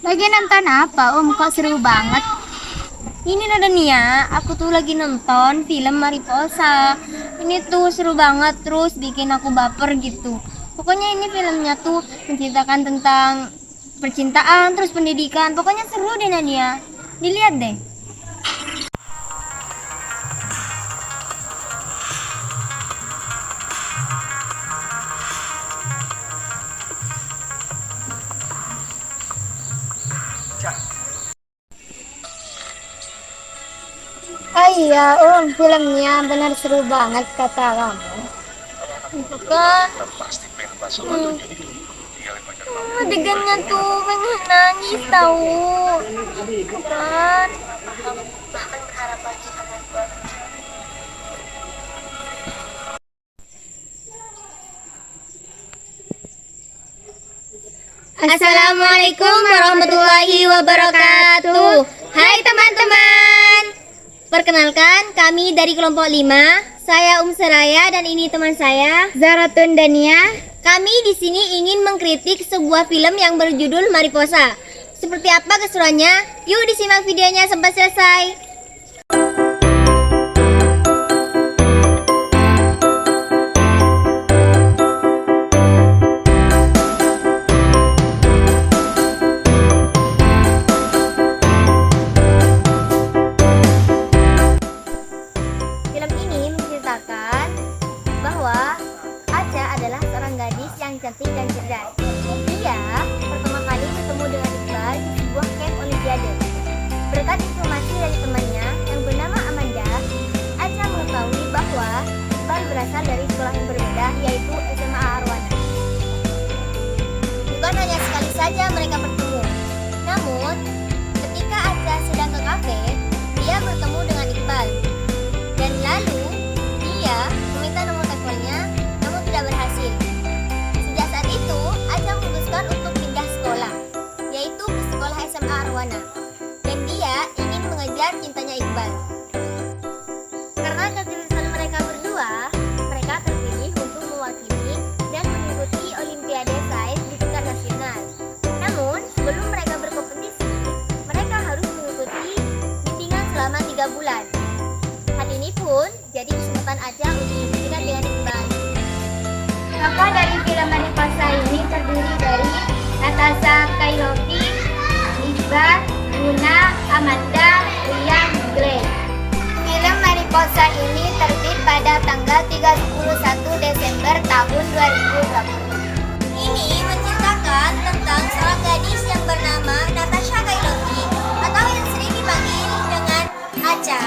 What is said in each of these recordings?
Lagi nonton apa, Om? Kok seru banget? Ini Nada Nia, aku tuh lagi nonton film Mariposa. Ini tuh seru banget, terus bikin aku baper gitu. Pokoknya ini filmnya tuh menceritakan tentang percintaan, terus pendidikan. Pokoknya seru deh Nadia. Dilihat deh. Oh iya, Om. Filmnya benar seru banget kata kamu. Bukan. Adegannya tuh pengen nangis tahu. Bukan. Assalamualaikum warahmatullahi wabarakatuh. Hai teman-teman. Perkenalkan, kami dari kelompok 5. Saya Seraya dan ini teman saya Zaratun Dania. Kami di sini ingin mengkritik sebuah film yang berjudul Mariposa. Seperti apa keseruannya? Yuk disimak videonya sampai selesai. Film ini menceritakan bahwa Aca adalah seorang gadis yang cantik dan cerdas. Dia pertama kali bertemu dengan Iqbal di sebuah camp olimpiade. Berkat informasi dari temannya yang bernama Amanda, Aca mengetahui bahwa Iqbal berasal dari sekolah yang berbeda, yaitu SMA Arwana. Bukan hanya sekali saja mereka bertemu, namun ketika Aca sedang ke kafe, dia bertemu dengan Iqbal. Dan lalu dia meminta nomor teleponnya, namun tidak berhasil. Sejak saat itu, Aca memutuskan untuk pindah sekolah, yaitu ke sekolah SMA Arwana. Dan dia ingin mengejar cintanya Iqbal. Karena ketulusan mereka berdua, mereka terpilih untuk mewakili dan mengikuti Olimpiade Sains di tingkat nasional. Namun, sebelum mereka berkompetisi, mereka harus mengikuti bimbingan selama 3 bulan. Hal ini pun jadi kesempatan Aca untuk dekat dengan Iqbal. Tokoh dari film Mariposa ini terdiri dari Natasha Kailoki, Iqbal, Luna, Amanda, William, Glenn. Film Mariposa ini terbit pada tanggal 31 Desember tahun 2020. Ini menceritakan tentang seorang gadis yang bernama Natasha Kailoki atau yang sering dipanggil dengan Aca.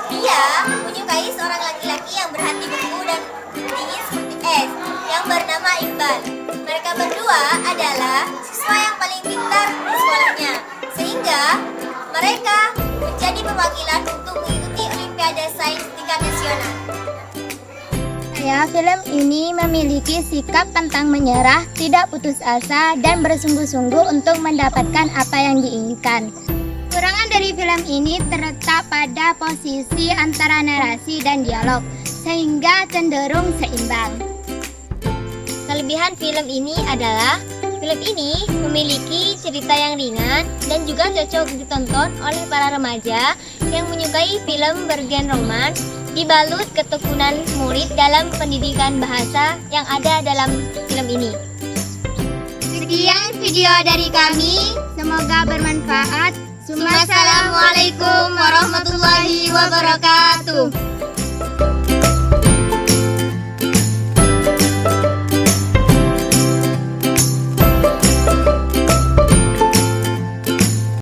Dia menyukai seorang laki-laki yang berhati beku dan dingin seperti es yang bernama Iqbal. Mereka berdua adalah siswa yang paling pintar di sekolahnya, sehingga mereka menjadi perwakilan untuk mengikuti Olimpiade Sains tingkat nasional. Film ini memiliki sikap pantang menyerah, tidak putus asa, dan bersungguh-sungguh untuk mendapatkan apa yang diinginkan. Kekurangan dari film ini terletak pada posisi antara narasi dan dialog, sehingga cenderung seimbang. Kelebihan film ini adalah film ini memiliki cerita yang ringan dan juga cocok ditonton oleh para remaja yang menyukai film bergen romans, dibalut ketekunan murid dalam pendidikan bahasa yang ada dalam film ini. Sekian video dari kami, semoga bermanfaat. Assalamualaikum warahmatullahi wabarakatuh.